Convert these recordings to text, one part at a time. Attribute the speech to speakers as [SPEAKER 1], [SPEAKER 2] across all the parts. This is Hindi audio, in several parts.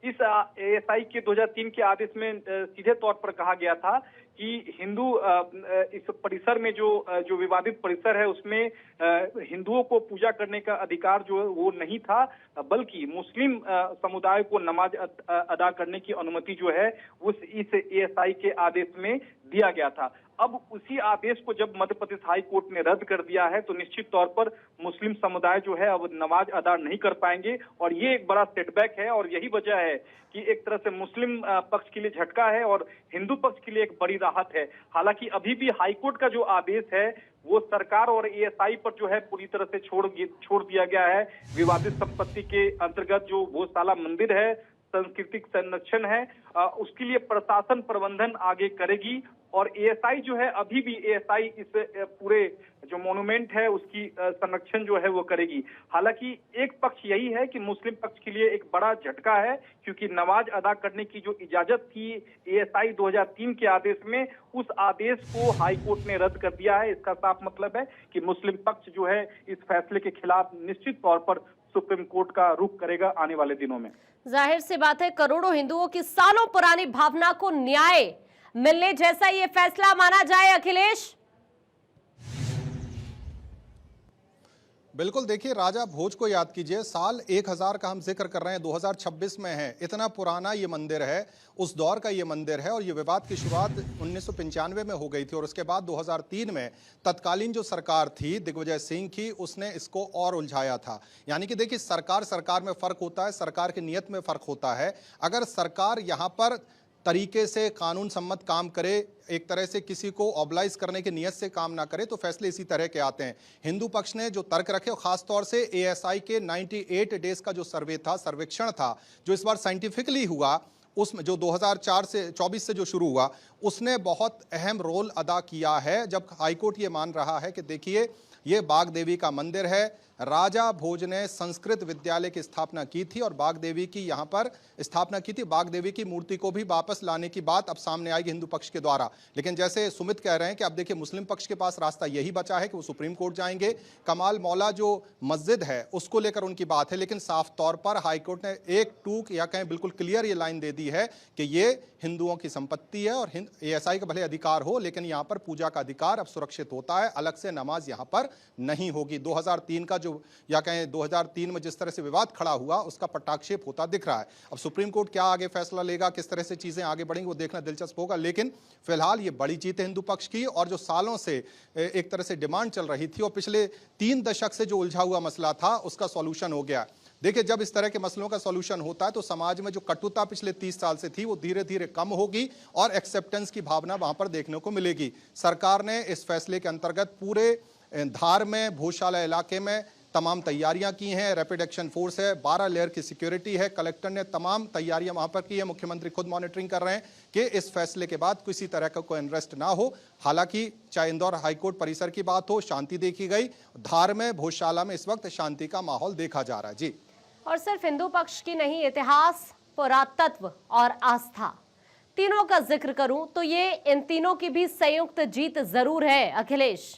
[SPEAKER 1] इस एएसआई के 2003 के आदेश में सीधे तौर पर कहा गया था कि इस परिसर में जो विवादित परिसर है उसमें हिंदुओं को पूजा करने का अधिकार जो है वो नहीं था, बल्कि मुस्लिम समुदाय को नमाज अदा करने की अनुमति जो है इस एएसआई के आदेश में दिया गया था। अब उसी आदेश को जब मध्य प्रदेश हाई कोर्ट ने रद्द कर दिया है तो निश्चित तौर पर मुस्लिम समुदाय जो है अब नमाज अदा नहीं कर पाएंगे और ये एक बड़ा सेटबैक है और यही वजह है कि एक तरह से मुस्लिम पक्ष के लिए झटका है और हिंदू पक्ष के लिए एक बड़ी राहत है। हालांकि अभी भी हाईकोर्ट का जो आदेश है वो सरकार और एएसआई पर जो है पूरी तरह से छोड़ दिया गया है। विवादित संपत्ति के अंतर्गत जो गौशाला मंदिर है, सांस्कृतिक संरक्षण है, उसके लिए प्रशासन प्रबंधन आगे करेगी और एएसआई जो है अभी भी एएसआई इस पूरे जो मोन्यूमेंट है उसकी संरक्षण जो है वो करेगी। हालांकि एक पक्ष यही है कि मुस्लिम पक्ष के लिए एक बड़ा झटका है क्योंकि नमाज अदा करने की जो इजाजत थी एएसआई 2003 के आदेश में, उस आदेश को हाई कोर्ट ने रद्द कर दिया है। इसका साफ मतलब है कि मुस्लिम पक्ष जो है इस फैसले के खिलाफ निश्चित तौर पर सुप्रीम कोर्ट का रुख करेगा आने वाले दिनों में।
[SPEAKER 2] जाहिर सी बात है, करोड़ों हिंदुओं की सालों पुरानी भावना को न्याय मिलने जैसा ये फैसला माना जाए। अखिलेश,
[SPEAKER 3] बिल्कुल, देखिए राजा भोज को याद कीजिए, साल 1000 का हम जिक्र कर रहे हैं, 2026 में है। इतना पुराना ये मंदिर है, उस दौर का ये मंदिर है और ये विवाद की शुरुआत 1995 में हो गई थी और उसके बाद 2003 में तत्कालीन जो सरकार थी दिग्विजय सिंह की, उसने इसको और उलझाया था। यानी कि देखिए सरकार में फर्क होता है, सरकार की नीयत में फर्क होता है। अगर सरकार यहाँ पर तरीके से कानून सम्मत काम करे, एक तरह से किसी को ऑबलाइज करने की नीयत से काम ना करे, तो फैसले इसी तरह के आते हैं। हिंदू पक्ष ने जो तर्क रखे और खास तौर से एएसआई के 98 डेज का जो सर्वेक्षण था जो इस बार साइंटिफिकली हुआ, उसमें जो 2004 से 24 से जो शुरू हुआ, उसने बहुत अहम रोल अदा किया है। जब हाईकोर्ट ये मान रहा है कि देखिए ये बाग देवी का मंदिर है, राजा भोज ने संस्कृत विद्यालय की स्थापना की थी और बाग देवी की यहाँ पर स्थापना की थी। बाग देवी की मूर्ति को भी वापस लाने की बात अब सामने आएगी हिंदू पक्ष के द्वारा। लेकिन जैसे सुमित कह रहे हैं कि अब देखिए मुस्लिम पक्ष के पास रास्ता यही बचा है कि वो सुप्रीम कोर्ट जाएंगे। कमाल मौला जो मस्जिद है उसको लेकर उनकी बात है, लेकिन साफ तौर पर हाईकोर्ट ने एक टूक या कहें बिल्कुल क्लियर ये लाइन दे दी है कि ये हिंदुओं की संपत्ति है और एएसआई का भले अधिकार हो, लेकिन यहाँ पर पूजा का अधिकार अब सुरक्षित होता है, अलग से नमाज यहाँ पर नहीं होगी। 2003 का जो या कहें 2003 में जिस तरह से विवाद खड़ा हुआ उसका पटाक्षेप होता दिख रहा है। अब सुप्रीम कोर्ट क्या आगे फैसला लेगा, किस तरह से चीजें आगे बढ़ेंगी, वो देखना दिलचस्प होगा। लेकिन फिलहाल ये बड़ी जीत है हिंदू पक्ष की और जो सालों से एक तरह से डिमांड चल रही थी और पिछले 3 दशक से जो उलझा हुआ मसला था उसका सॉल्यूशन हो गया। देखिए जब इस तरह के मसलों का सॉल्यूशन होता है तो समाज में जो कटुता पिछले 30 साल से थी वो धीरे धीरे कम होगी और एक्सेप्टेंस की भावना वहां पर देखने को मिलेगी। सरकार ने इस फैसले के अंतर्गत पूरे धार में भोजशाला इलाके में तमाम तैयारियां की हैं, रैपिड एक्शन फोर्स है, 12 लेयर की सिक्योरिटी है, कलेक्टर ने तमाम तैयारियां वहां पर की है, मुख्यमंत्री खुद मॉनिटरिंग कर रहे हैं कि इस फैसले के बाद किसी तरह का कोई अनरेस्ट ना हो। हालांकि चाहे इंदौर हाईकोर्ट परिसर की बात हो, शांति देखी गई, धार में भोजशाला में इस वक्त शांति का माहौल देखा जा रहा है। जी,
[SPEAKER 2] और सिर्फ हिंदू पक्ष की नहीं, इतिहास, पुरातत्व और आस्था तीनों का जिक्र करूं तो ये इन तीनों की भी संयुक्त जीत जरूर है। अखिलेश,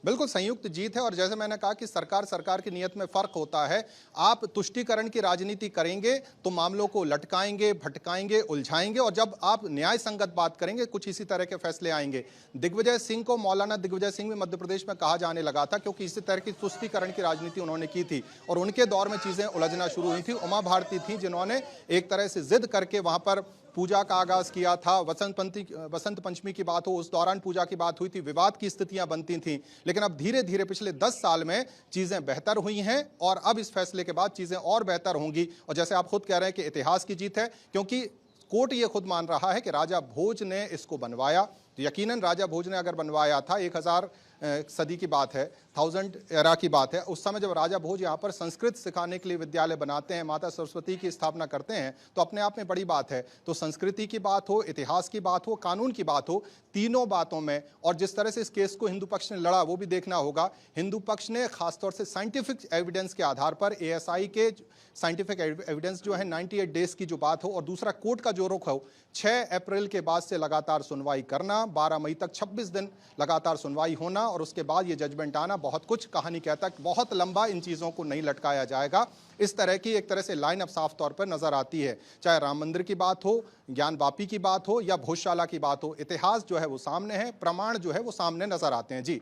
[SPEAKER 3] बिल्कुल संयुक्त जीत है और जैसे मैंने कहा कि सरकार की नीयत में फर्क होता है। आप तुष्टीकरण की राजनीति करेंगे तो मामलों को लटकाएंगे, भटकाएंगे, उलझाएंगे और जब आप न्याय संगत बात करेंगे कुछ इसी तरह के फैसले आएंगे। दिग्विजय सिंह को मौलाना दिग्विजय सिंह भी मध्य प्रदेश में कहा जाने लगा था क्योंकि इसी तरह की तुष्टीकरण की राजनीति उन्होंने की थी और उनके दौर में चीजें उलझना शुरू हुई थी। उमा भारती थी जिन्होंने एक तरह से जिद करके वहां पर पूजा का आगाज किया था। वसंत पंचमी की बात हो, उस दौरान पूजा की बात हुई थी, विवाद की स्थितियां बनती थी। लेकिन अब धीरे धीरे पिछले 10 साल में चीजें बेहतर हुई हैं और अब इस फैसले के बाद चीजें और बेहतर होंगी। और जैसे आप खुद कह रहे हैं कि इतिहास की जीत है, क्योंकि कोर्ट ये खुद मान रहा है कि राजा भोज ने इसको बनवाया। तो यकीनन राजा भोज ने अगर बनवाया था, 1000 सदी की बात है, 1000 एरा की बात है, उस समय जब राजा भोज यहाँ पर संस्कृत सिखाने के लिए विद्यालय बनाते हैं, माता सरस्वती की स्थापना करते हैं, तो अपने आप में बड़ी बात है। तो संस्कृति की बात हो, इतिहास की बात हो, कानून की बात हो, तीनों बातों में और जिस तरह से इस केस को हिंदू पक्ष ने लड़ा वो भी देखना होगा। हिंदू पक्ष ने खासतौर से साइंटिफिक एविडेंस के आधार पर एएसआई के साइंटिफिक एविडेंस जो है 98 डेज की जो बात हो और दूसरा कोर्ट का जो रुख हो 6 अप्रैल के बाद से लगातार सुनवाई करना होना, 12 मई तक 26 दिन लगातार सुनवाई होना और उसके बाद ये जजमेंट आना, बहुत कुछ कहानी कहता है बहुत लंबा इन चीज़ों को नहीं लटकाया जाएगा। इस तरह की एक तरह से लाइन अब साफ तौर पर नजर आती है, चाहे राम मंदिर की बात हो, ज्ञान वापी की बात हो या भोजशाला की बात हो। इतिहास जो है वो सामने है, प्रमाण जो है वो सामने नजर आते हैं। जी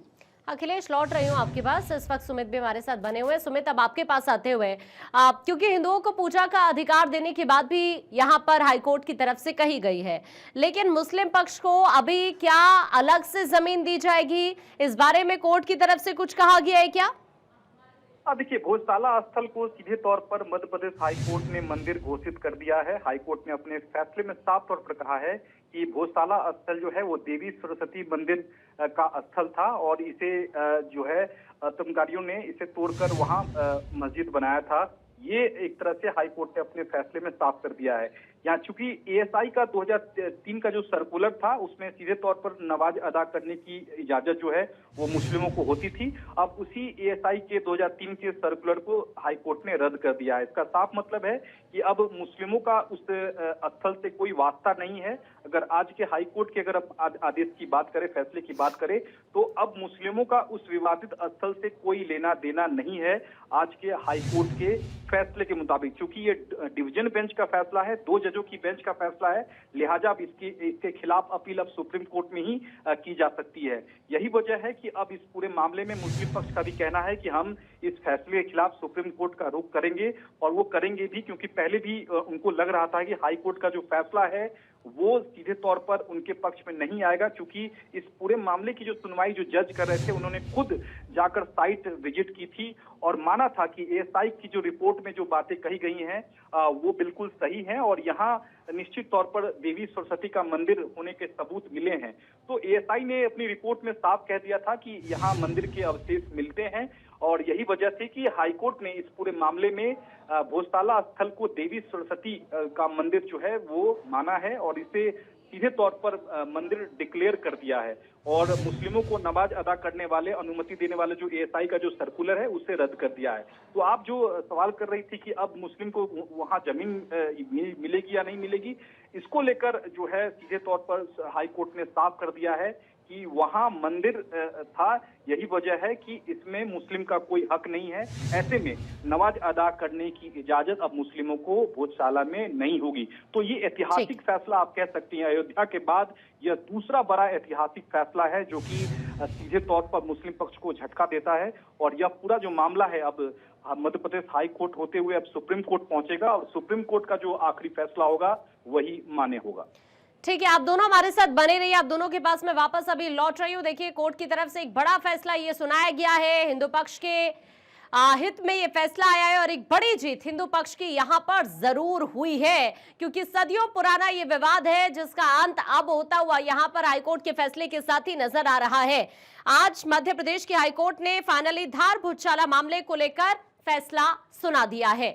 [SPEAKER 2] अखिलेश, लौट रही हूँ आपके पास। इस वक्त सुमित भी हमारे साथ बने हुए हैं। सुमित, अब आपके पास आते हुए, क्योंकि हिंदुओं को पूजा का अधिकार देने की बात भी यहाँ पर हाईकोर्ट की तरफ से कही गई है, लेकिन मुस्लिम पक्ष को अभी क्या अलग से जमीन दी जाएगी, इस बारे में कोर्ट की तरफ से कुछ कहा गया है क्या?
[SPEAKER 1] देखिए, भोजशाला स्थल को सीधे तौर पर मध्य प्रदेश हाईकोर्ट ने मंदिर घोषित कर दिया है। हाईकोर्ट ने अपने फैसले में साफ तौर पर कहा है कि भोजशाला स्थल जो है वो देवी सरस्वती मंदिर का स्थल था और इसे जो है आतंकवादियों ने इसे तोड़कर वहां मस्जिद बनाया था। ये एक तरह से हाईकोर्ट ने अपने फैसले में साफ कर दिया है। यहाँ चूंकि एएसआई का 2003 का जो सर्कुलर था उसमें सीधे तौर पर नमाज अदा करने की इजाजत जो है वो मुस्लिमों को होती थी, अब उसी एएसआई के 2003 के सर्कुलर को हाईकोर्ट ने रद्द कर दिया है। इसका साफ मतलब है कि अब मुस्लिमों का उस स्थल से कोई वास्ता नहीं है। अगर आज के हाईकोर्ट के अगर आदेश की बात करें, फैसले की बात करें, तो अब मुस्लिमों का उस विवादित स्थल से कोई लेना देना नहीं है। आज के हाईकोर्ट के फैसले के मुताबिक, चूंकि ये डिवीजन बेंच का फैसला है, 2 जजों की बेंच का फैसला है, लिहाजा अब इसके खिलाफ अपील अब सुप्रीम कोर्ट में ही की जा सकती है। यही वजह है कि अब इस पूरे मामले में मुस्लिम पक्ष का भी कहना है कि हम इस फैसले के खिलाफ सुप्रीम कोर्ट का रुख करेंगे, और वो करेंगे भी क्योंकि पहले भी उनको लग रहा था कि हाई कोर्ट का जो फैसला है वो सीधे तौर पर उनके पक्ष में नहीं आएगा, क्योंकि इस पूरे मामले की जो सुनवाई जो जज कर रहे थे उन्होंने खुद जाकर साइट विजिट की थी और माना था कि एएसआई की जो रिपोर्ट में जो बातें कही गई हैं वो बिल्कुल सही हैं और यहाँ निश्चित तौर पर देवी सरस्वती का मंदिर होने के सबूत मिले हैं। तो एएसआई ने अपनी रिपोर्ट में साफ कह दिया था कि यहाँ मंदिर के अवशेष मिलते हैं और यही वजह थी कि हाईकोर्ट ने इस पूरे मामले में भोजशाला स्थल को देवी सरस्वती का मंदिर जो है वो माना है और इसे सीधे तौर पर मंदिर डिक्लेयर कर दिया है और मुस्लिमों को नमाज अदा करने वाले, अनुमति देने वाले जो एएसआई का जो सर्कुलर है उसे रद्द कर दिया है। तो आप जो सवाल कर रही थी कि अब मुस्लिम को वहां जमीन मिलेगी या नहीं मिलेगी, इसको लेकर जो है सीधे तौर पर हाई कोर्ट ने साफ कर दिया है कि वहां मंदिर था, यही वजह है कि इसमें मुस्लिम का कोई हक नहीं है। ऐसे में नमाज अदा करने की इजाजत अब मुस्लिमों को भोजशाला में नहीं होगी। तो ये ऐतिहासिक फैसला आप कह सकती हैं, अयोध्या के बाद यह दूसरा बड़ा ऐतिहासिक फैसला है जो कि सीधे तौर पर मुस्लिम पक्ष को झटका देता है और यह पूरा जो मामला है अब मध्य प्रदेश हाई कोर्ट होते हुए अब सुप्रीम कोर्ट पहुंचेगा और सुप्रीम कोर्ट का जो आखिरी फैसला होगा वही मान्य होगा।
[SPEAKER 2] ठीक है, आप दोनों हमारे साथ बने रहिए। आप दोनों के पास मैं वापस अभी लौट रही हूँ। देखिए, कोर्ट की तरफ से एक बड़ा फैसला ये सुनाया गया है, हिंदू पक्ष के हित में ये फैसला आया है और एक बड़ी जीत हिंदू पक्ष की यहाँ पर जरूर हुई है, क्योंकि सदियों पुराना ये विवाद है जिसका अंत अब होता हुआ यहाँ पर हाईकोर्ट के फैसले के साथ ही नजर आ रहा है। आज मध्य प्रदेश की हाईकोर्ट ने फाइनली धार भोजशाला मामले को लेकर फैसला सुना दिया है।